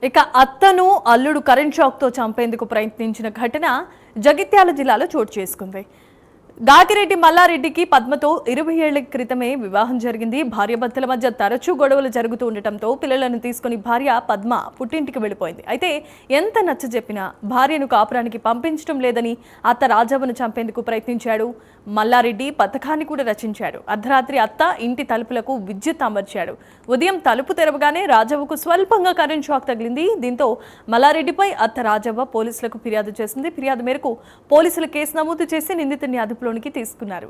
ఇక అత్తను అల్లుడు కరెంట్ షాక్తో చంపేందుకు ప్రయత్నించిన ఘటన జగిత్యాల జిల్లాలో చోటు చేసుకుంది. గాకిరెడ్డి మల్లారెడ్డికి పద్మతో 20 ఏళ్ల క్రితమే వివాహం జరిగింది. భార్యాభర్తల మధ్య తరచూ గొడవలు జరుగుతూ ఉండటంతో పిల్లలను తీసుకుని భార్య పద్మ పుట్టింటికి వెళ్లిపోయింది. అయితే ఎంత నచ్చజెప్పినా భార్యను కాపురానికి పంపించడం లేదని అత్త రాజవ్వను చంపేందుకు ప్రయత్నించాడు. మల్లారెడ్డి పథకాన్ని కూడా రచించాడు. అర్ధరాత్రి అత్త ఇంటి తలుపులకు విద్యుత్ అమర్చాడు. ఉదయం తలుపు తెరవగానే రాజవ్వకు స్వల్పంగా కరెంట్ షాక్ తగిలింది. దీంతో మల్లారెడ్డిపై అత్త రాజవ్వ పోలీసులకు ఫిర్యాదు చేసింది. ఫిర్యాదు మేరకు పోలీసులు కేసు నమోదు చేసి నిందితుడిని అదుపులోనికి తీసుకున్నారు.